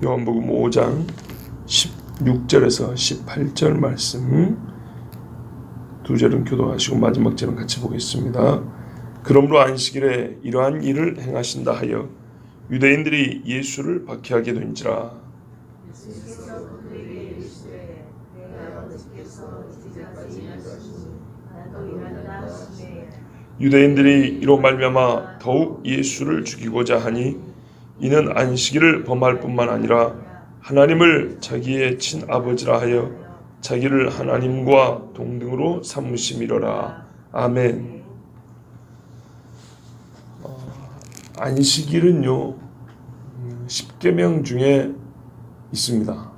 요한복음 5장 16절에서 18절 말씀 두 절은 교도하시고 마지막 절은 같이 보겠습니다. 그러므로 안식일에 이러한 일을 행하신다 하여 유대인들이 예수를 박해하게 된지라. 유대인들이 이로 말미암아 더욱 예수를 죽이고자 하니 이는 안식일을 범할 뿐만 아니라 하나님을 자기의 친아버지라 하여 자기를 하나님과 동등으로 삼으심이로라. 아멘. 안식일은요 10계명 중에 있습니다.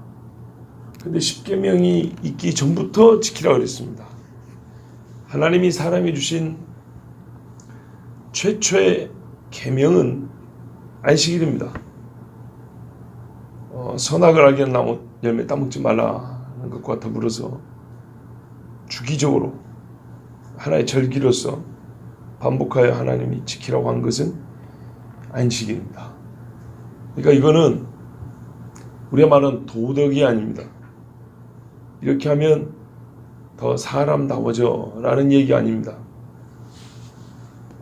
근데 10계명이 있기 전부터 지키라 그랬습니다. 하나님이 사람이 주신 최초의 계명은 안식일입니다. 선악을 알게 하는 나무 열매 따먹지 말라는 것과 더불어서 주기적으로 하나의 절기로서 반복하여 하나님이 지키라고 한 것은 안식일입니다. 그러니까 이거는 우리가 말하는 도덕이 아닙니다. 이렇게 하면 더 사람다워져 라는 얘기 아닙니다.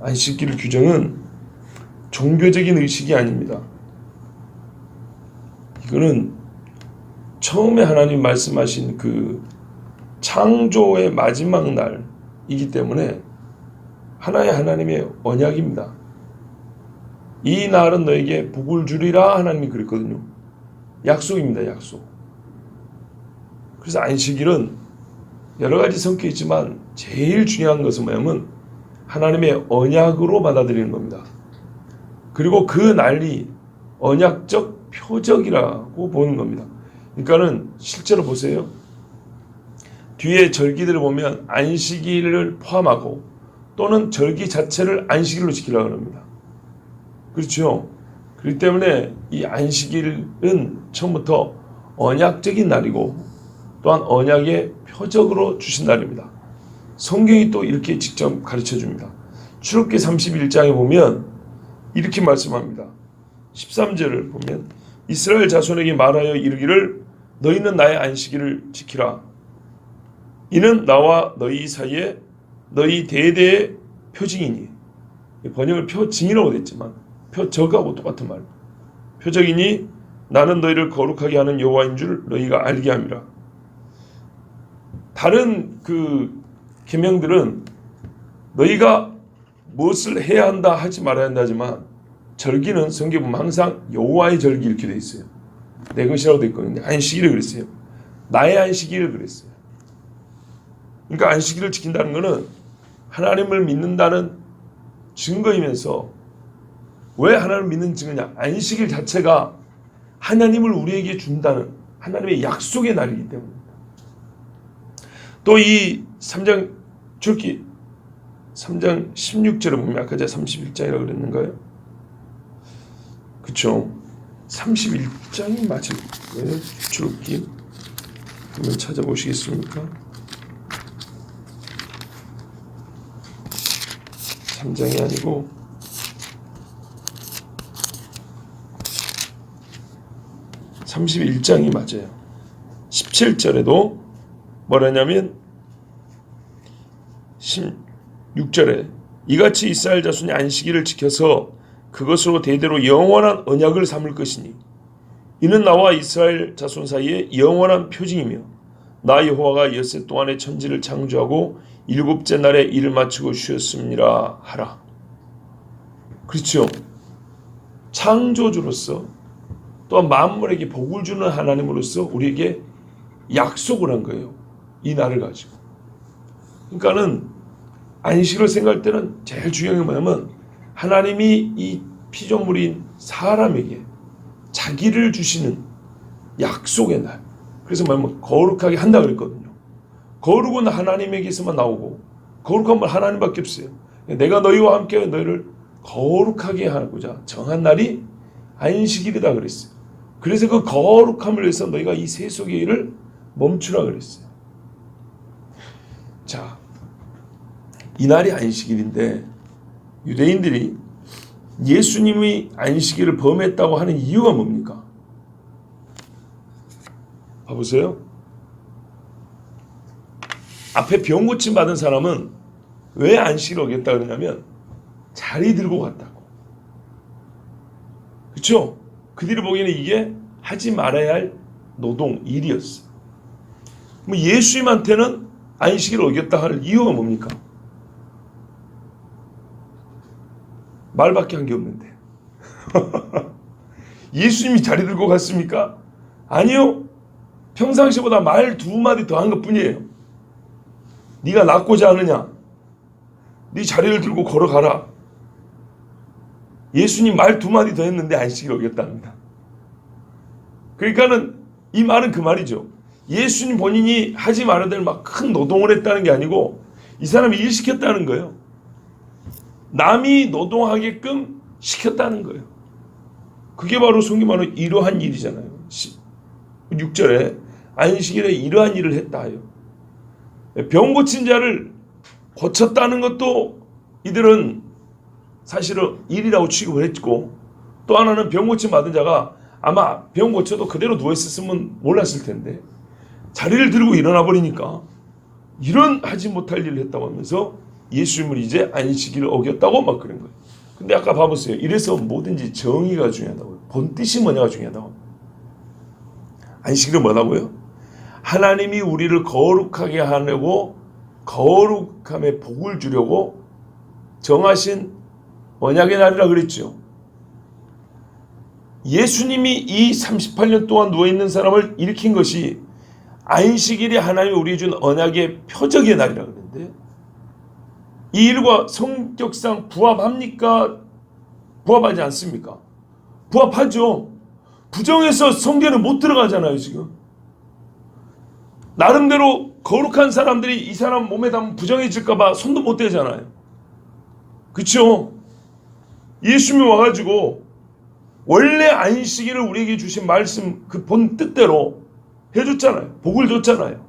안식일 규정은 종교적인 의식이 아닙니다. 이거는 처음에 하나님 말씀하신 그 창조의 마지막 날이기 때문에 하나의 하나님의 언약입니다. 이 날은 너에게 복을 주리라 하나님이 그랬거든요. 약속입니다. 약속. 그래서 안식일은 여러 가지 성격이 있지만 제일 중요한 것은 뭐냐면 하나님의 언약으로 받아들이는 겁니다. 그리고 그 날이 언약적 표적이라고 보는 겁니다. 그러니까는 실제로 보세요. 뒤에 절기들을 보면 안식일을 포함하고 또는 절기 자체를 안식일로 지키려고 합니다. 그렇죠? 그렇기 때문에 이 안식일은 처음부터 언약적인 날이고 또한 언약의 표적으로 주신 날입니다. 성경이 또 이렇게 직접 가르쳐 줍니다. 출애굽기 31장에 보면 이렇게 말씀합니다. 13절을 보면 이스라엘 자손에게 말하여 이르기를 너희는 나의 안식일을 지키라. 이는 나와 너희 사이에 너희 대대의 표징이니. 번역을 표징이라고 됐지만 표적하고 똑같은 말. 표적이니 나는 너희를 거룩하게 하는 여호와인 줄 너희가 알게 함이라. 다른 그 계명들은 너희가 무엇을 해야 한다 하지 말아야 한다 하지만 절기는 성경에 보면 항상 여호와의 절기 이렇게 되어 있어요. 내 것이라고 되어 있거든요. 안식일을 그랬어요. 나의 안식일을 그랬어요. 그러니까 안식일을 지킨다는 것은 하나님을 믿는다는 증거이면서 왜 하나님을 믿는 증거냐? 안식일 자체가 하나님을 우리에게 준다는 하나님의 약속의 날이기 때문입니다. 또 이 3장 출애굽기 3장 16절을 보면 아까 제가 31장이라고 그랬는가요? 그쵸? 31장이 맞을 거예요. 출애굽기 한번 찾아보시겠습니까? 3장이 아니고 31장이 맞아요. 17절에도 뭐라냐면 16절에 이같이 이스라엘 자손이 안식일을 지켜서 그것으로 대대로 영원한 언약을 삼을 것이니 이는 나와 이스라엘 자손 사이에 영원한 표징이며 나 여호와가 엿새 동안에 천지를 창조하고 일곱째 날에 일을 마치고 쉬었음이라 하라. 그렇죠. 창조주로서 또한 만물에게 복을 주는 하나님으로서 우리에게 약속을 한 거예요. 이 날을 가지고. 그러니까는 안식을 생각할 때는 제일 중요한 게 뭐냐면 하나님이 이 피조물인 사람에게 자기를 주시는 약속의 날. 그래서 뭐냐면 거룩하게 한다 그랬거든요. 거룩은 하나님에게서만 나오고 거룩한 건 하나님밖에 없어요. 내가 너희와 함께 너희를 거룩하게 하고자 정한 날이 안식일이다 그랬어요. 그래서 그 거룩함을 위해서 너희가 이 세속의 일을 멈추라 그랬어요. 자, 이날이 안식일인데 유대인들이 예수님이 안식일을 범했다고 하는 이유가 뭡니까? 봐보세요. 앞에 병 고침 받은 사람은 왜 안식일 어겼다 그러냐면 자리 들고 갔다고. 그렇죠? 그들이 보기에는 이게 하지 말아야 할 노동, 일이었어요. 뭐 예수님한테는 안식일을 어겼다 할 이유가 뭡니까? 말밖에 한 게 없는데. 예수님이 자리 들고 갔습니까? 아니요. 평상시보다 말 2마디 더 한 것뿐이에요. 네가 낫고자 하느냐? 네 자리를 들고 걸어가라. 예수님 말 2마디 더 했는데 안식일 어겼답니다. 그러니까는 이 말은 그 말이죠. 예수님 본인이 하지 말아야 될 막 큰 노동을 했다는 게 아니고 이 사람이 일 시켰다는 거예요. 남이 노동하게끔 시켰다는 거예요. 그게 바로 성경 말로 이러한 일이잖아요. 6절에 안식일에 이러한 일을 했다 하여. 병 고친 자를 고쳤다는 것도 이들은 사실은 일이라고 취급을 했고, 또 하나는 병 고침 받은 자가 아마 병 고쳐도 그대로 누워있었으면 몰랐을 텐데 자리를 들고 일어나 버리니까 이런 하지 못할 일을 했다고 하면서 예수님을 이제 안식일을 어겼다고 막 그런 거예요. 근데 아까 봐보세요. 이래서 뭐든지 정의가 중요하다고요. 본 뜻이 뭐냐가 중요하다고. 안식일은 뭐라고요? 하나님이 우리를 거룩하게 하려고 거룩함에 복을 주려고 정하신 언약의 날이라 그랬죠. 예수님이 이 38년 동안 누워있는 사람을 일으킨 것이 안식일이 하나님이 우리에게 준 언약의 표적의 날이라 그랬는데, 이 일과 성격상 부합합니까? 부합하지 않습니까? 부합하죠. 부정해서 성전에 못 들어가잖아요. 지금 나름대로 거룩한 사람들이 이 사람 몸에 닿으면 부정해질까 봐 손도 못 대잖아요. 그렇죠? 예수님이 와가지고 원래 안식일을 우리에게 주신 말씀 그 본 뜻대로 해줬잖아요. 복을 줬잖아요.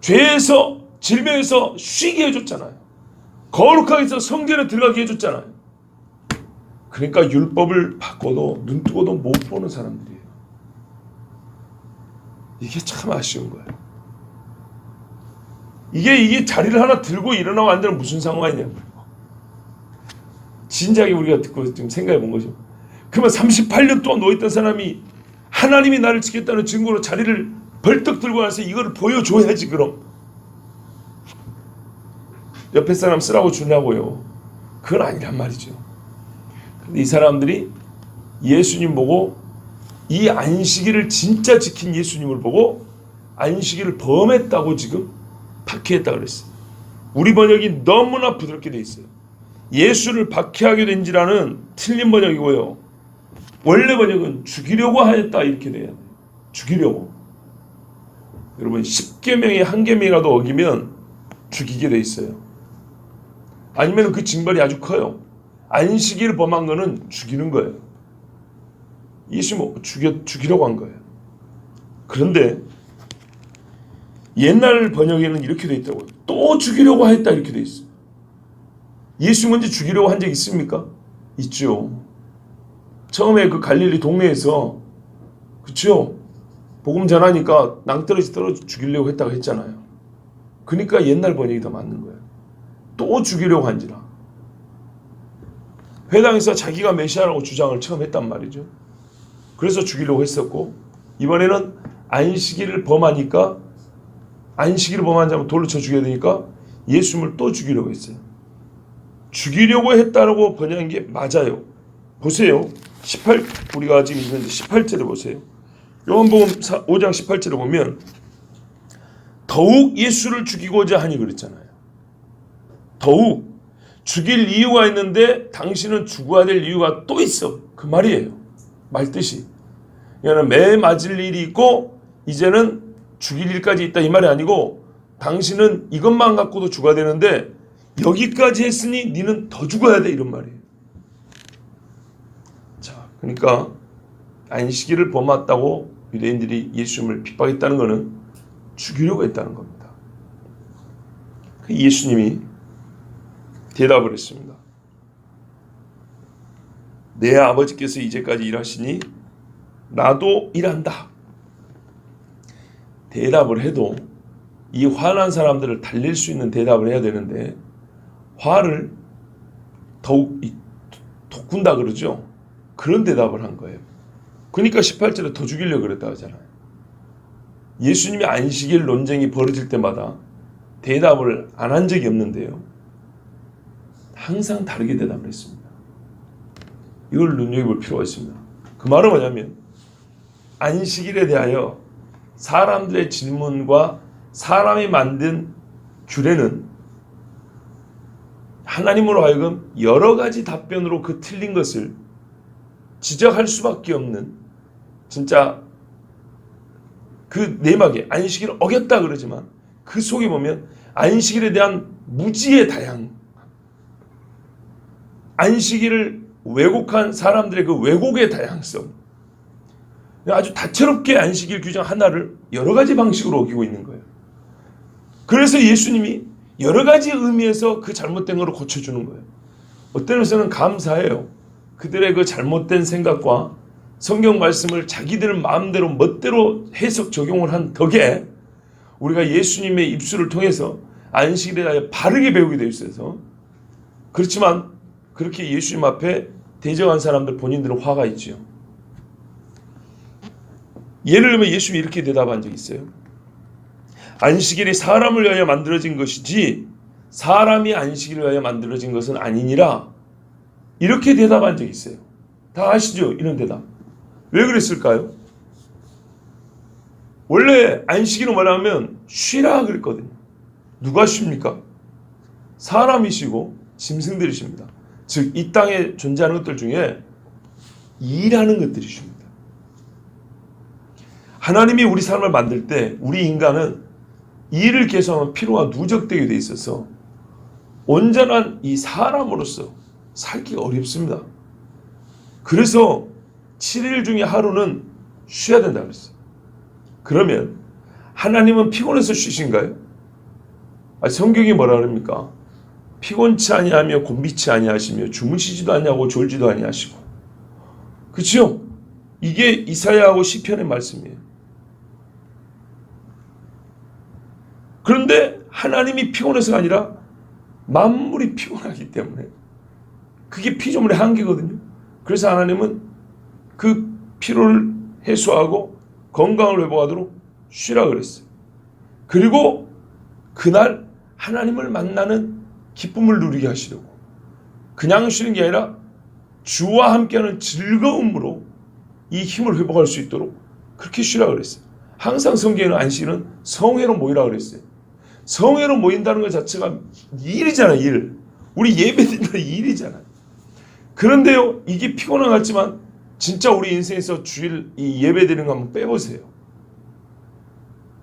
죄에서 질병에서 쉬게 해줬잖아요. 거룩하게 해서 성전에 들어가게 해줬잖아요. 그러니까 율법을 바꿔도 눈 뜨고도 못 보는 사람들이에요. 이게 참 아쉬운 거예요. 이게 자리를 하나 들고 일어나고 앉으면 무슨 상황이냐고요. 진작에 우리가 듣고 좀 생각해 본 거죠. 그러면 38년 동안 누워있던 사람이 하나님이 나를 지켰다는 증거로 자리를 벌떡 들고 와서 이거를 보여줘야지. 그럼 옆에 사람 쓰라고 주냐고요. 그건 아니란 말이죠. 근데 이 사람들이 예수님 보고, 이 안식일을 진짜 지킨 예수님을 보고 안식일을 범했다고 지금 박해했다고 그랬어요. 우리 번역이 너무나 부드럽게 돼 있어요. 예수를 박해하게 된지라는 틀린 번역이고요. 원래 번역은 죽이려고 하였다 이렇게 돼요. 죽이려고. 여러분 10계명의 한 계명이라도 어기면 죽이게 돼 있어요. 아니면 그 징벌이 아주 커요. 안식일을 범한 거는 죽이는 거예요. 예수님 죽이려고 한 거예요. 그런데 옛날 번역에는 이렇게 돼 있다고요. 또 죽이려고 했다 이렇게 돼 있어요. 예수 먼저 죽이려고 한 적 있습니까? 있죠. 처음에 그 갈릴리 동네에서, 그렇죠? 복음 전하니까 낭떠러지 떨어져 죽이려고 했다고 했잖아요. 그러니까 옛날 번역이 더 맞는 거예요. 또 죽이려고 한지라. 회당에서 자기가 메시아라고 주장을 처음 했단 말이죠. 그래서 죽이려고 했었고, 이번에는 안식일을 범하니까, 안식일을 범한 자면 돌로 쳐 죽여야 되니까 예수님을 또 죽이려고 했어요. 죽이려고 했다라고 번역한 게 맞아요. 보세요. 우리가 지금 있는데 18절에 보세요. 요한복음 5장 18절에 보면 더욱 예수를 죽이고자 하니 그랬잖아요. 더욱 죽일 이유가 있는데 당신은 죽어야 될 이유가 또 있어. 그 말이에요. 말뜻이. 그러니까 매 맞을 일이 있고 이제는 죽일 일까지 있다 이 말이 아니고, 당신은 이것만 갖고도 죽어야 되는데 여기까지 했으니 니는 더 죽어야 돼 이런 말이에요. 자, 그러니까 안식일을 범했다고 유대인들이 예수님을 핍박했다는 것은 죽이려고 했다는 겁니다. 예수님이 대답을 했습니다. 내 아버지께서 이제까지 일하시니 나도 일한다. 대답을 해도 이 화난 사람들을 달랠 수 있는 대답을 해야 되는데 화를 더욱 돋군다 그러죠. 그런 대답을 한 거예요. 그러니까 18절에 더 죽이려고 그랬다 하잖아요. 예수님이 안식일 논쟁이 벌어질 때마다 대답을 안 한 적이 없는데요. 항상 다르게 대답을 했습니다. 이걸 눈여겨볼 필요가 있습니다. 그 말은 뭐냐면 안식일에 대하여 사람들의 질문과 사람이 만든 규례는 하나님으로 하여금 여러 가지 답변으로 그 틀린 것을 지적할 수밖에 없는 진짜 그 내막에 안식일을 어겼다 그러지만 그 속에 보면 안식일에 대한 무지의 다양, 안식일을 왜곡한 사람들의 그 왜곡의 다양성, 아주 다채롭게 안식일 규정 하나를 여러 가지 방식으로 어기고 있는 거예요. 그래서 예수님이 여러 가지 의미에서 그 잘못된 것을 고쳐주는 거예요. 어떤 면에서는 감사해요. 그들의 그 잘못된 생각과 성경 말씀을 자기들 마음대로 멋대로 해석 적용을 한 덕에 우리가 예수님의 입술을 통해서 안식일에 대하여 바르게 배우게 되어 있어서, 그렇지만 그렇게 예수님 앞에 대적한 사람들 본인들은 화가 있지요. 예를 들면 예수님이 이렇게 대답한 적이 있어요. 안식일이 사람을 위하여 만들어진 것이지 사람이 안식일을 위하여 만들어진 것은 아니니라. 이렇게 대답한 적이 있어요. 다 아시죠? 이런 대답. 왜 그랬을까요? 원래 안식일은 뭐냐면 쉬라 그랬거든요. 누가 쉽니까? 사람이 쉬고 짐승들이 쉽니다. 즉 이 땅에 존재하는 것들 중에 일하는 것들이 쉽니다. 하나님이 우리 삶을 만들 때 우리 인간은 일을 계속하면 피로가 누적되게 돼 있어서 온전한 이 사람으로서 살기가 어렵습니다. 그래서 7일 중에 하루는 쉬어야 된다고 그랬어요. 그러면 하나님은 피곤해서 쉬신가요? 성경이 뭐라 그럽니까? 피곤치 아니하며 곤비치 아니하시며 주무시지도 아니하고 졸지도 아니하시고. 그렇죠? 이게 이사야하고 시편의 말씀이에요. 그런데 하나님이 피곤해서가 아니라 만물이 피곤하기 때문에 그게 피조물의 한계거든요. 그래서 하나님은 그 피로를 해소하고 건강을 회복하도록 쉬라 그랬어요. 그리고 그날 하나님을 만나는 기쁨을 누리게 하시려고, 그냥 쉬는 게 아니라 주와 함께하는 즐거움으로 이 힘을 회복할 수 있도록 그렇게 쉬라 그랬어요. 항상 성경에는 안식일은 성회로 모이라 그랬어요. 성회로 모인다는 것 자체가 일이잖아요. 일. 우리 예배드리는 일이잖아요. 그런데요, 이게 피곤한 것 같지만 진짜 우리 인생에서 주일 이 예배드리는 거 한번 빼보세요.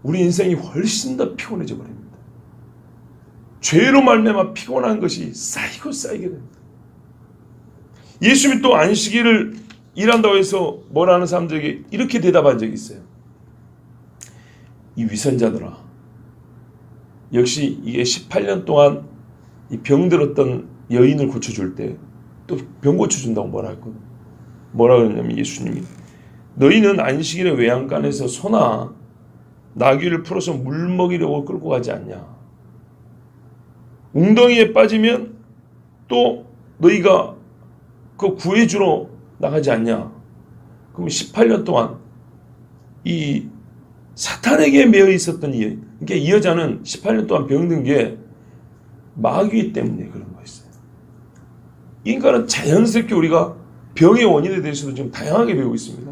우리 인생이 훨씬 더 피곤해져 버립니다. 죄로 말미암아 피곤한 것이 쌓이고 쌓이게 됩니다. 예수님이 또 안식일을 일한다고 해서 뭐라 하는 사람들에게 이렇게 대답한 적이 있어요. 이 위선자들아, 역시 이게 18년 동안 이 병들었던 여인을 고쳐줄 때 또 병 고쳐준다고 뭐라 했거든. 뭐라 그랬냐면 예수님이 너희는 안식일의 외양간에서 소나 나귀를 풀어서 물 먹이려고 끌고 가지 않냐. 웅덩이에 빠지면 또 너희가 그 구해주러 나가지 않냐. 그럼 18년 동안 이 사탄에게 매여 있었던 이 여인, 그러니까 이 여자는 18년 동안 병든 게 마귀 때문에 그런 거였어요. 인간은 자연스럽게 우리가 병의 원인에 대해서도 좀 다양하게 배우고 있습니다.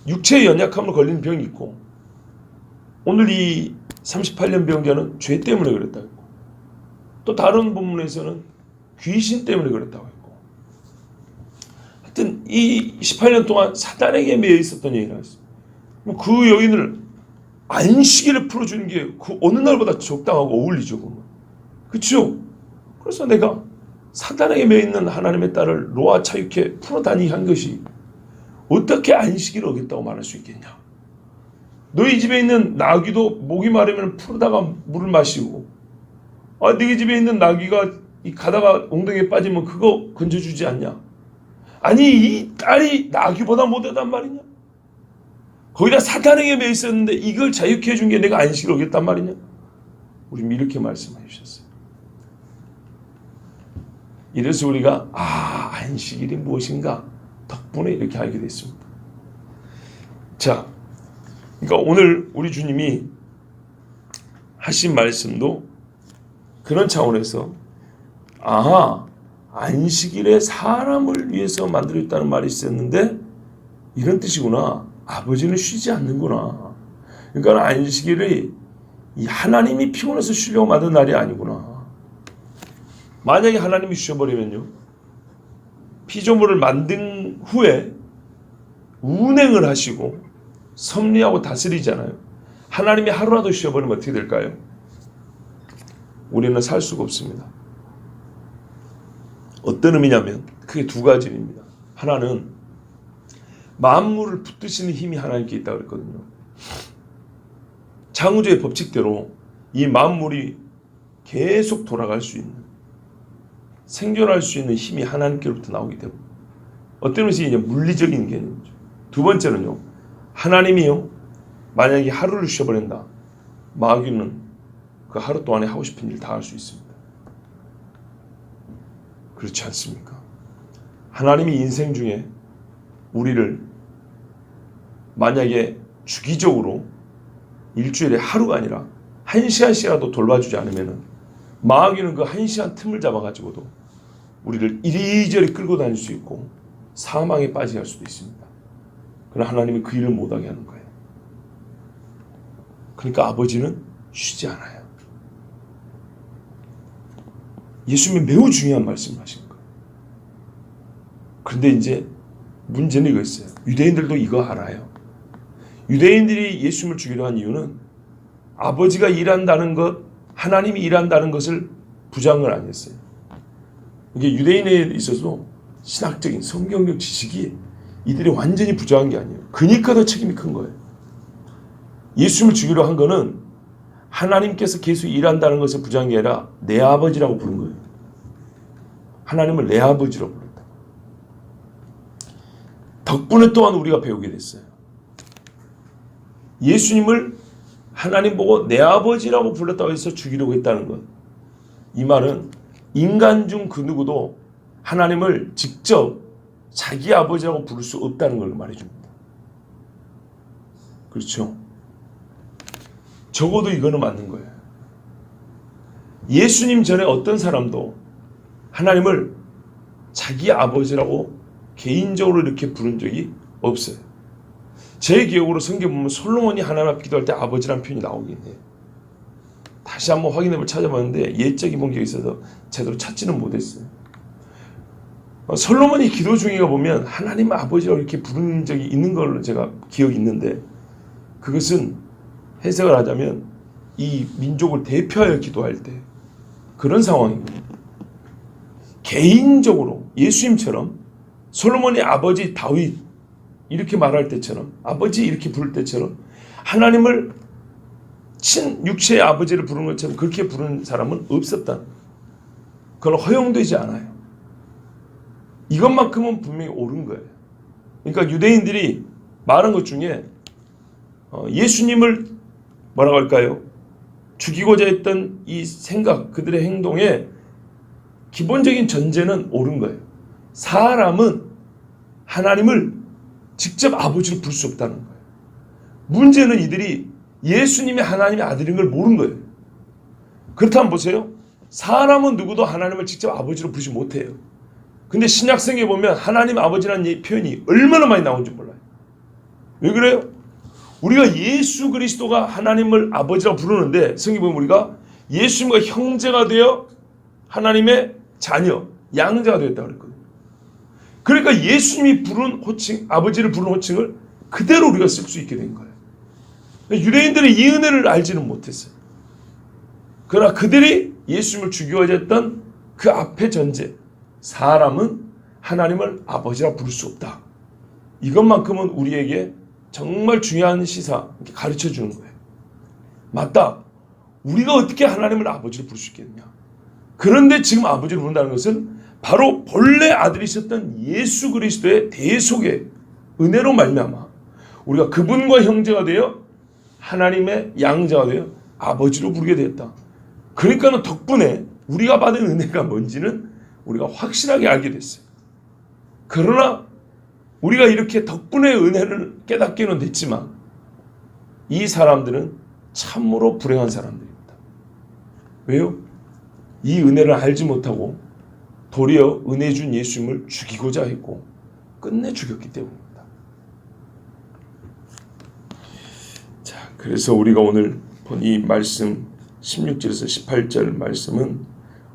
육체의 연약함으로 걸리는 병이 있고, 오늘 이 38년 병자는 죄 때문에 그랬다고 했고, 또 다른 본문에서는 귀신 때문에 그랬다고 했고, 하여튼 이 18년 동안 사탄에게 매여 있었던 여인이라고 했습니다. 그 여인을 안식일을 풀어주는 게 그 어느 날보다 적당하고 어울리죠. 그렇죠? 그래서 내가 사탄에게 매여 있는 하나님의 딸을 노아 차육해 풀어다니게 한 것이 어떻게 안식일을 어겼다고 말할 수 있겠냐. 너희 집에 있는 나귀도 목이 마르면 풀어다가 물을 마시고, 너희 집에 있는 나귀가 가다가 엉덩이에 빠지면 그거 건져주지 않냐. 아니 이 딸이 나귀보다 못하단 말이냐. 거기다 사탄에게 매 있었는데 이걸 자유케 해준 게 내가 안식을 어겼단 말이냐? 우리 이렇게 말씀해 주셨어요. 이래서 우리가 안식일이 무엇인가 덕분에 이렇게 알게 됐습니다. 자, 그러니까 오늘 우리 주님이 하신 말씀도 그런 차원에서 안식일에 사람을 위해서 만들었다는 말이 있었는데 이런 뜻이구나. 아버지는 쉬지 않는구나. 그러니까 안식일이 이 하나님이 피곤해서 쉬려고 만든 날이 아니구나. 만약에 하나님이 쉬어버리면요, 피조물을 만든 후에 운행을 하시고 섭리하고 다스리잖아요. 하나님이 하루라도 쉬어버리면 어떻게 될까요? 우리는 살 수가 없습니다. 어떤 의미냐면 크게 두 가지 의미입니다. 하나는 만물을 붙드시는 힘이 하나님께 있다고 그랬거든요. 창조의 법칙대로 이 만물이 계속 돌아갈 수 있는, 생존할 수 있는 힘이 하나님께로부터 나오기 때문에 어떤 의미에서 이제 물리적인 개념이죠. 두 번째는요, 하나님이요, 만약에 하루를 쉬어버린다, 마귀는 그 하루 동안에 하고 싶은 일 다 할 수 있습니다. 그렇지 않습니까? 하나님이 인생 중에 우리를 만약에 주기적으로 일주일에 하루가 아니라 1시간씩이라도 돌봐주지 않으면 마귀는 그 1시간 틈을 잡아가지고도 우리를 이리저리 끌고 다닐 수 있고 사망에 빠지게 할 수도 있습니다. 그러나 하나님이 그 일을 못하게 하는 거예요. 그러니까 아버지는 쉬지 않아요. 예수님이 매우 중요한 말씀을 하신 거예요. 그런데 이제 문제는 이거였어요. 유대인들도 이거 알아요. 유대인들이 예수님을 죽이려 한 이유는 아버지가 일한다는 것, 하나님이 일한다는 것을 부정을 안 했어요. 이게 유대인에 있어서 신학적인 성경적 지식이 이들이 완전히 부정한 게 아니에요. 그러니까 더 책임이 큰 거예요. 예수님을 죽이려 한 거는 하나님께서 계속 일한다는 것을 부정한 게 아니라 내 아버지라고 부른 거예요. 하나님을 내 아버지라고 불렀다. 덕분에 또한 우리가 배우게 됐어요. 예수님을 하나님 보고 내 아버지라고 불렀다고 해서 죽이려고 했다는 것. 이 말은 인간 중 그 누구도 하나님을 직접 자기 아버지라고 부를 수 없다는 걸 말해줍니다. 그렇죠? 적어도 이거는 맞는 거예요. 예수님 전에 어떤 사람도 하나님을 자기 아버지라고 개인적으로 이렇게 부른 적이 없어요. 제 기억으로 성경 보면 솔로몬이 하나님 앞에 기도할 때 아버지라는 표현이 나오긴 해요. 다시 한번 확인해볼 찾아봤는데 옛적인 본격이 있어서 제대로 찾지는 못했어요. 솔로몬이 기도 중에가 보면 하나님 아버지라고 이렇게 부른 적이 있는 걸로 제가 기억이 있는데 그것은 해석을 하자면 이 민족을 대표하여 기도할 때 그런 상황입니다. 개인적으로 예수님처럼 솔로몬의 아버지 다윗 이렇게 말할 때처럼 아버지 이렇게 부를 때처럼 하나님을 친육체의 아버지를 부르는 것처럼 그렇게 부르는 사람은 없었다. 그건 허용되지 않아요. 이것만큼은 분명히 옳은 거예요. 그러니까 유대인들이 말한 것 중에 예수님을 뭐라고 할까요? 죽이고자 했던 이 생각, 그들의 행동에 기본적인 전제는 옳은 거예요. 사람은 하나님을 직접 아버지로 부를 수 없다는 거예요. 문제는 이들이 예수님이 하나님의 아들인 걸 모르는 거예요. 그렇다면 보세요. 사람은 누구도 하나님을 직접 아버지로 부르지 못해요. 근데 신약성경에 보면 하나님 아버지라는 표현이 얼마나 많이 나오는지 몰라요. 왜 그래요? 우리가 예수 그리스도가 하나님을 아버지라고 부르는데 성경에 보면 우리가 예수님과 형제가 되어 하나님의 자녀, 양자가 되었다고 그랬거든요. 그러니까 예수님이 부른 호칭, 아버지를 부른 호칭을 그대로 우리가 쓸 수 있게 된 거예요. 유대인들은 이 은혜를 알지는 못했어요. 그러나 그들이 예수님을 죽이고자 했던 그 앞의 전제, 사람은 하나님을 아버지라 부를 수 없다. 이것만큼은 우리에게 정말 중요한 시사 가르쳐 주는 거예요. 맞다. 우리가 어떻게 하나님을 아버지로 부를 수 있겠느냐. 그런데 지금 아버지로 부른다는 것은 바로 본래 아들이셨던 예수 그리스도의 대속의 은혜로 말미암아 우리가 그분과 형제가 되어 하나님의 양자가 되어 아버지로 부르게 되었다. 그러니까는 덕분에 우리가 받은 은혜가 뭔지는 우리가 확실하게 알게 됐어요. 그러나 우리가 이렇게 덕분에 은혜를 깨닫기는 됐지만 이 사람들은 참으로 불행한 사람들입니다. 왜요? 이 은혜를 알지 못하고 도리어 은혜 준 예수님을 죽이고자 했고 끝내 죽였기 때문입니다. 자, 그래서 우리가 오늘 본 이 말씀 16절에서 18절 말씀은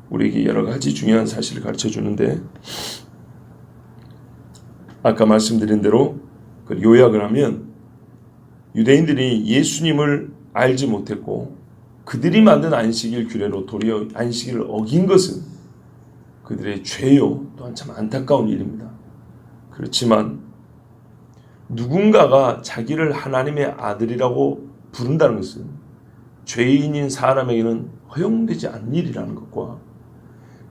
우리에게 여러 가지 중요한 사실을 가르쳐 주는데, 아까 말씀드린 대로 요약을 하면 유대인들이 예수님을 알지 못했고 그들이 만든 안식일 규례로 도리어 안식일을 어긴 것은 그들의 죄요, 또한 참 안타까운 일입니다. 그렇지만 누군가가 자기를 하나님의 아들이라고 부른다는 것은 죄인인 사람에게는 허용되지 않는 일이라는 것과,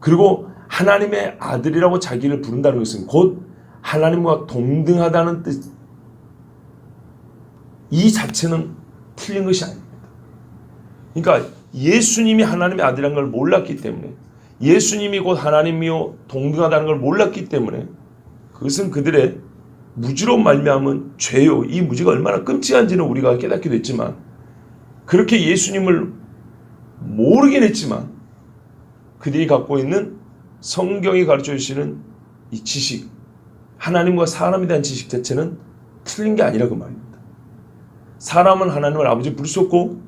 그리고 하나님의 아들이라고 자기를 부른다는 것은 곧 하나님과 동등하다는 뜻, 이 자체는 틀린 것이 아닙니다. 그러니까 예수님이 하나님의 아들이라는 걸 몰랐기 때문에, 예수님이 곧 하나님이요 동등하다는 걸 몰랐기 때문에 그것은 그들의 무지로 말미암은 죄요, 이 무지가 얼마나 끔찍한지는 우리가 깨닫게 됐지만, 그렇게 예수님을 모르긴 했지만 그들이 갖고 있는 성경이 가르쳐 주시는 이 지식, 하나님과 사람에 대한 지식 자체는 틀린 게 아니라 그 말입니다. 사람은 하나님을 아버지 부를 수 없고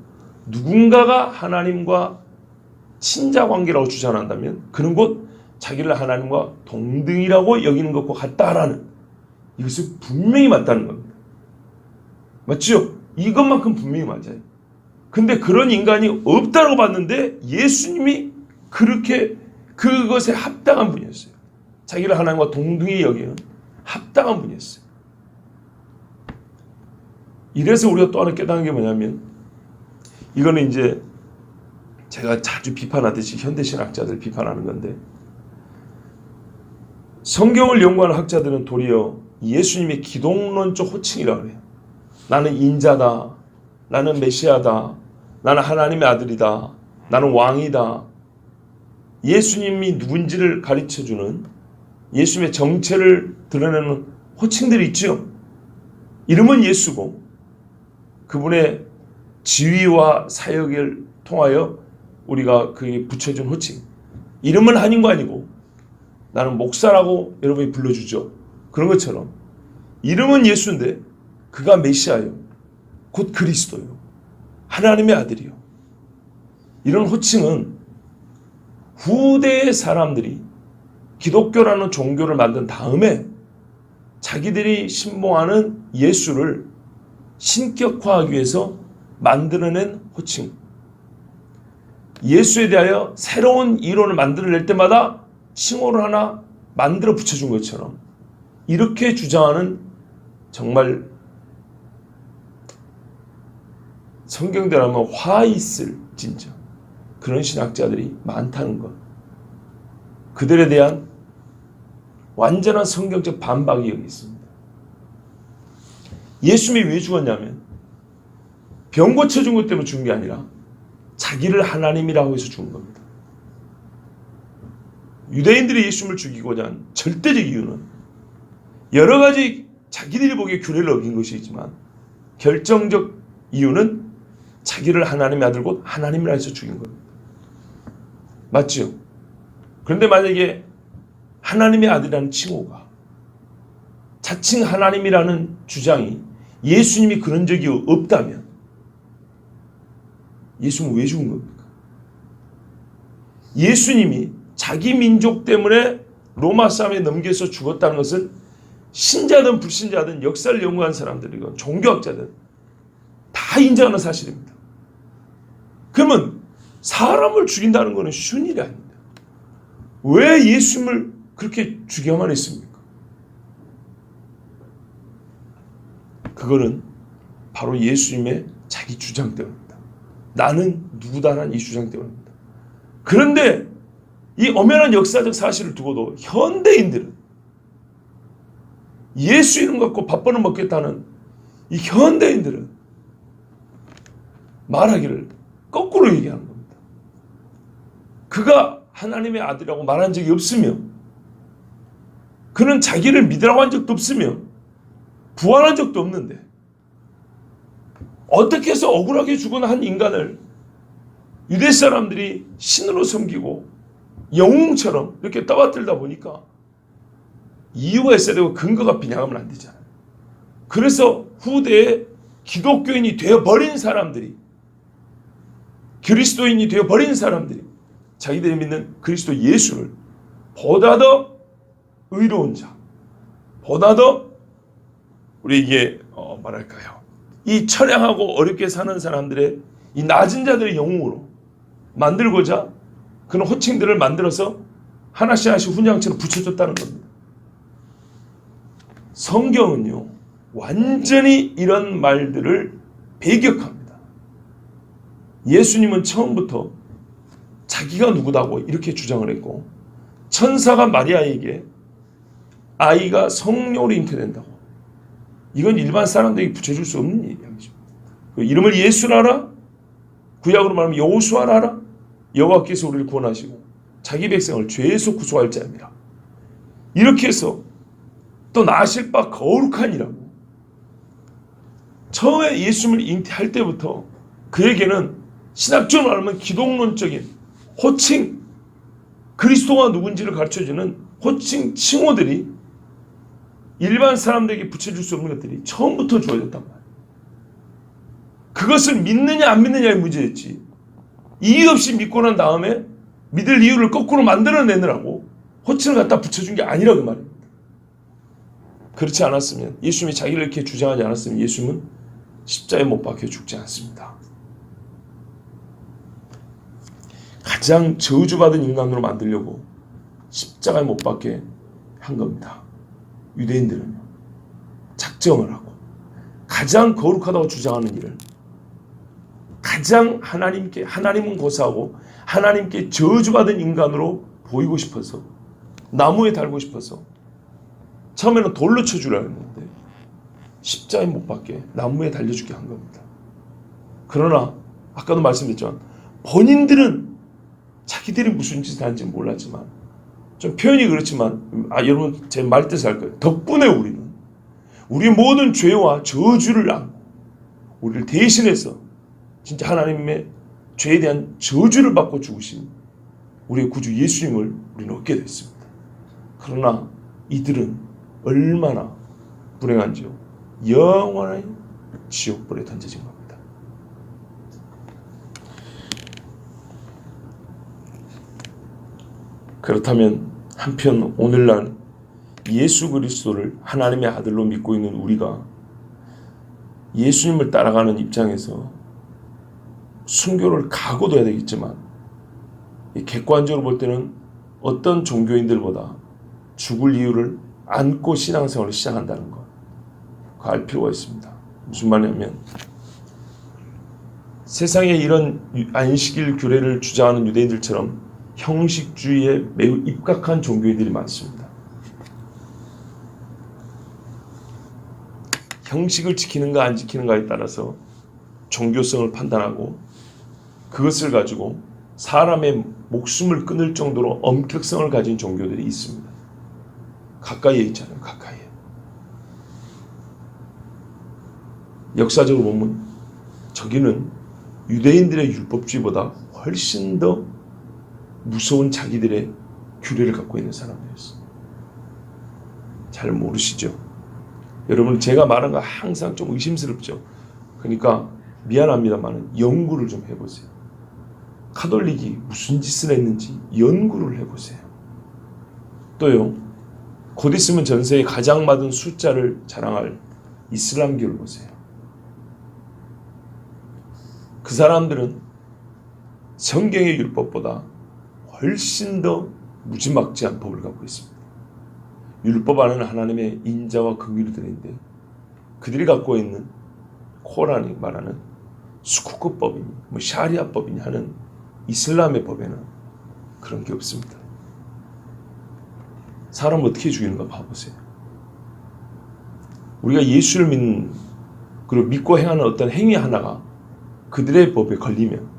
누군가가 하나님과 친자 관계라고 주장한다면 그는 곧 자기를 하나님과 동등이라고 여기는 것과 같다라는, 이것은 분명히 맞다는 겁니다. 맞죠? 이것만큼 분명히 맞아요. 근데 그런 인간이 없다고 봤는데 예수님이 그렇게 그것에 합당한 분이었어요. 자기를 하나님과 동등히 여기는 합당한 분이었어요. 이래서 우리가 또 하나 깨닫는 게 뭐냐면, 이거는 이제 제가 자주 비판하듯이 현대신학자들 비판하는 건데, 성경을 연구하는 학자들은 도리어 예수님의 기독론적 호칭이라고 해요. 나는 인자다, 나는 메시아다, 나는 하나님의 아들이다, 나는 왕이다. 예수님이 누군지를 가르쳐주는, 예수님의 정체를 드러내는 호칭들이 있죠. 이름은 예수고 그분의 지위와 사역을 통하여 우리가 그에 붙여준 호칭, 이름은 한인과 아니고 나는 목사라고 여러분이 불러주죠. 그런 것처럼 이름은 예수인데 그가 메시아요, 곧 그리스도요, 하나님의 아들이요. 이런 호칭은 후대의 사람들이 기독교라는 종교를 만든 다음에 자기들이 신봉하는 예수를 신격화하기 위해서 만들어낸 호칭, 예수에 대하여 새로운 이론을 만들어낼 때마다 칭호를 하나 만들어 붙여준 것처럼 이렇게 주장하는, 정말 성경대로 하면 화 있을 진짜 그런 신학자들이 많다는 것, 그들에 대한 완전한 성경적 반박이 여기 있습니다. 예수님이 왜 죽었냐면 병 고쳐준 것 때문에 죽은 게 아니라 자기를 하나님이라고 해서 죽은 겁니다. 유대인들이 예수님을 죽이고자 한 절대적 이유는 여러 가지 자기들이 보기에 규례를 어긴 것이지만 결정적 이유는 자기를 하나님의 아들 곧 하나님이라 해서 죽인 겁니다. 맞죠? 그런데 만약에 하나님의 아들이라는 칭호가, 자칭 하나님이라는 주장이 예수님이 그런 적이 없다면 예수님은 왜 죽은 겁니까? 예수님이 자기 민족 때문에 로마 싸움에 넘겨서 죽었다는 것은 신자든 불신자든 역사를 연구한 사람들이건 종교학자든 다 인정하는 사실입니다. 그러면 사람을 죽인다는 것은 쉬운 일이 아닙니다. 왜 예수님을 그렇게 죽여만 했습니까? 그거는 바로 예수님의 자기 주장 때문입니다. 나는 누구다라는 이 주장 때문입니다. 그런데 이 엄연한 역사적 사실을 두고도 현대인들은 예수 이름 갖고 밥벌어 먹겠다는 이 현대인들은 말하기를 거꾸로 얘기하는 겁니다. 그가 하나님의 아들이라고 말한 적이 없으며, 그는 자기를 믿으라고 한 적도 없으며, 부활한 적도 없는데 어떻게 해서 억울하게 죽은 한 인간을 유대 사람들이 신으로 섬기고 영웅처럼 이렇게 떠받들다 보니까 이유가 있어야 되고 근거가 빈약하면 안 되잖아요. 그래서 후대에 기독교인이 되어버린 사람들이, 그리스도인이 되어버린 사람들이 자기들이 믿는 그리스도 예수를 보다 더 의로운 자, 보다 더 우리에게 말할까요? 이 처량하고 어렵게 사는 사람들의 이 낮은 자들의 영웅으로 만들고자 그런 호칭들을 만들어서 하나씩 하나씩 훈장처럼 붙여줬다는 겁니다. 성경은요, 완전히 이런 말들을 배격합니다. 예수님은 처음부터 자기가 누구다고 이렇게 주장을 했고, 천사가 마리아에게 아이가 성령으로 잉태된다고, 이건 일반 사람들에게 붙여줄 수 없는 이야기죠. 그 이름을 예수라 하라, 구약으로 말하면 여호수아라 하라, 여호와께서 우리를 구원하시고 자기 백성을 죄에서 구속할 자입니다. 이렇게 해서 또 나실 바 거룩한이라고, 처음에 예수님을 잉태할 때부터 그에게는 신학적으로 말하면 기독론적인 호칭, 그리스도가 누군지를 가르쳐주는 호칭 칭호들이 일반 사람들에게 붙여줄 수 없는 것들이 처음부터 주어졌단 말이에요. 그것을 믿느냐 안 믿느냐의 문제였지, 이유 없이 믿고 난 다음에 믿을 이유를 거꾸로 만들어내느라고 호칭을 갖다 붙여준 게 아니라고 말입니다. 그렇지 않았으면, 예수님이 자기를 이렇게 주장하지 않았으면 예수님은 십자가에 못 박혀 죽지 않습니다. 가장 저주받은 인간으로 만들려고 십자가에 못 박게 한 겁니다. 유대인들은요, 작정을 하고 가장 거룩하다고 주장하는 일을 가장 하나님은 고사하고 하나님께 저주받은 인간으로 보이고 싶어서, 나무에 달고 싶어서 처음에는 돌로 쳐주려 했는데 십자가에 못 박게 나무에 달려주게 한 겁니다. 그러나 아까도 말씀드렸지만 본인들은 자기들이 무슨 짓을 하는지 몰랐지만, 좀 표현이 그렇지만 여러분 제 말 뜻을 알 거예요. 덕분에 우리는 우리의 모든 죄와 저주를 안고 우리를 대신해서 진짜 하나님의 죄에 대한 저주를 받고 죽으신 우리의 구주 예수님을 우리는 얻게 됐습니다. 그러나 이들은 얼마나 불행한지요. 영원한 지옥불에 던져진 겁니다. 그렇다면 한편 오늘날 예수 그리스도를 하나님의 아들로 믿고 있는 우리가 예수님을 따라가는 입장에서 순교를 각오둬야 되겠지만, 객관적으로 볼 때는 어떤 종교인들보다 죽을 이유를 안고 신앙생활을 시작한다는 것, 그거 알 필요가 있습니다. 무슨 말이냐면, 세상에 이런 안식일 규례를 주장하는 유대인들처럼 형식주의에 매우 입각한 종교인들이 많습니다. 형식을 지키는가 안 지키는가에 따라서 종교성을 판단하고 그것을 가지고 사람의 목숨을 끊을 정도로 엄격성을 가진 종교들이 있습니다. 가까이에 있잖아요. 가까이에. 역사적으로 보면 저기는 유대인들의 율법주의보다 훨씬 더 무서운 자기들의 규례를 갖고 있는 사람들이었어요. 잘 모르시죠? 여러분, 제가 말한 거 항상 좀 의심스럽죠? 그러니까 미안합니다만 연구를 좀 해보세요. 카톨릭이 무슨 짓을 했는지 연구를 해보세요. 또요, 곧 있으면 전 세계 가장 많은 숫자를 자랑할 이슬람교를 보세요. 그 사람들은 성경의 율법보다 훨씬 더 무지막지한 법을 갖고 있습니다. 율법 안에는 하나님의 인자와 긍휼이 들어있는데, 그들이 갖고 있는 코란이 말하는 수쿠크법이니 샤리아법이니 하는 이슬람의 법에는 그런 게 없습니다. 사람 어떻게 죽이는가 봐보세요. 우리가 예수를 믿는 그리고 믿고 행하는 어떤 행위 하나가 그들의 법에 걸리면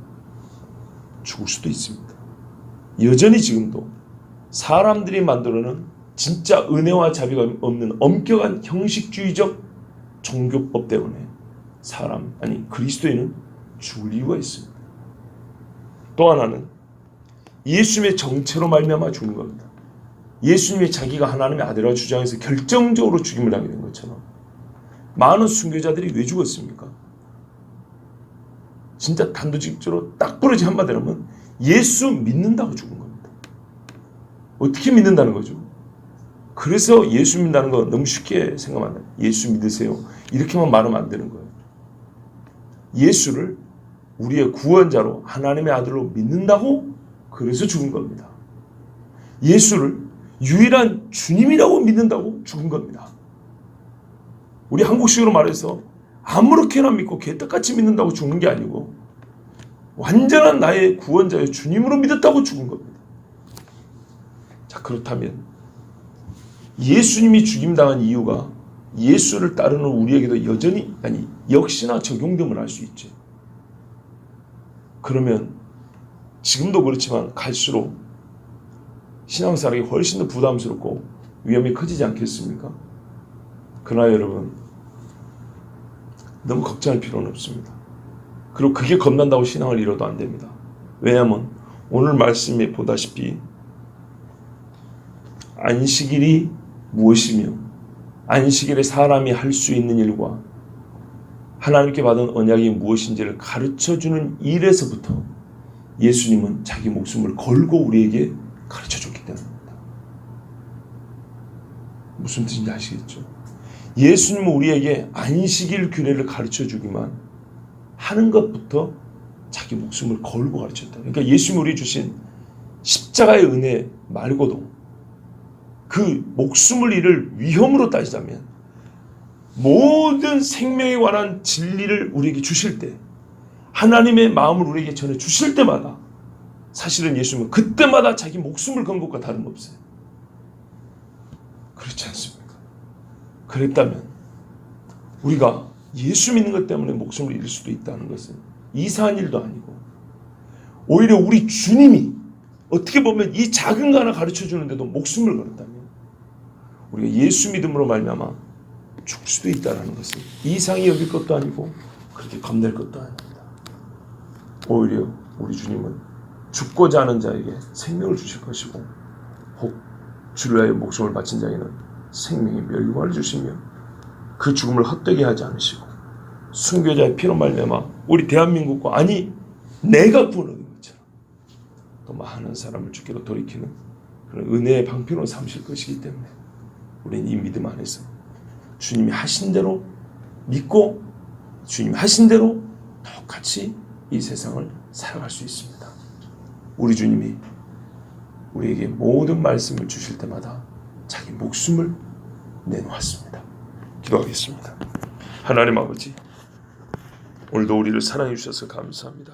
죽을 수도 있습니다. 여전히 지금도 사람들이 만들어낸 진짜 은혜와 자비가 없는 엄격한 형식주의적 종교법 때문에 그리스도인은 죽을 이유가 있습니다. 또 하나는 예수님의 정체로 말미암아 죽는 겁니다. 예수님이 자기가 하나님의 아들이라고 주장해서 결정적으로 죽임을 당하게 된 것처럼 많은 순교자들이 왜 죽었습니까? 진짜 단도직입적으로 딱 부러지 한마디로 하면 예수 믿는다고 죽은 겁니다. 어떻게 믿는다는 거죠? 그래서 예수 믿는다는 거 너무 쉽게 생각하면 예수 믿으세요. 이렇게만 말하면 안 되는 거예요. 예수를 우리의 구원자로 하나님의 아들로 믿는다고 그래서 죽은 겁니다. 예수를 유일한 주님이라고 믿는다고 죽은 겁니다. 우리 한국식으로 말해서 아무렇게나 믿고 개떡같이 믿는다고 죽는 게 아니고 완전한 나의 구원자의 주님으로 믿었다고 죽은 겁니다. 자, 그렇다면 예수님이 죽임당한 이유가 예수를 따르는 우리에게도 역시나 적용됨을 알 수 있죠. 그러면 지금도 그렇지만 갈수록 신앙생활이 훨씬 더 부담스럽고 위험이 커지지 않겠습니까? 그러나 여러분, 너무 걱정할 필요는 없습니다. 그리고 그게 겁난다고 신앙을 잃어도 안 됩니다. 왜냐하면 오늘 말씀에 보다시피 안식일이 무엇이며 안식일에 사람이 할 수 있는 일과 하나님께 받은 언약이 무엇인지를 가르쳐주는 일에서부터 예수님은 자기 목숨을 걸고 우리에게 가르쳐줬기 때문입니다. 무슨 뜻인지 아시겠죠? 예수님은 우리에게 안식일 규례를 가르쳐주기만 하는 것부터 자기 목숨을 걸고 가르쳤다. 그러니까 예수님이 우리 주신 십자가의 은혜 말고도 그 목숨을 잃을 위험으로 따지자면 모든 생명에 관한 진리를 우리에게 주실 때, 하나님의 마음을 우리에게 전해 주실 때마다 사실은 예수님은 그때마다 자기 목숨을 건 것과 다름없어요. 그렇지 않습니까? 그랬다면 우리가 예수 믿는 것 때문에 목숨을 잃을 수도 있다는 것은 이상한 일도 아니고, 오히려 우리 주님이 어떻게 보면 이 작은 거 하나 가르쳐 주는데도 목숨을 걸었다면 우리가 예수 믿음으로 말미암아 죽을 수도 있다는 것은 이상히 여길 것도 아니고 그렇게 겁낼 것도 아닙니다. 오히려 우리 주님은 죽고자 하는 자에게 생명을 주실 것이고, 혹 주를 위하여 목숨을 바친 자에게는 생명의 멸류관을 주시며 그 죽음을 헛되게 하지 않으시고 순교자의 피로 말미암아 우리 대한민국과, 아니 내가 구원하는 것처럼 또 많은 사람을 주께로 돌이키는 그런 은혜의 방편으로 삼으실 것이기 때문에 우리는 이 믿음 안에서 주님이 하신 대로 믿고 주님이 하신 대로 똑같이 이 세상을 살아갈 수 있습니다. 우리 주님이 우리에게 모든 말씀을 주실 때마다 자기 목숨을 내놓았습니다. 기도하겠습니다. 하나님 아버지, 오늘도 우리를 사랑해 주셔서 감사합니다.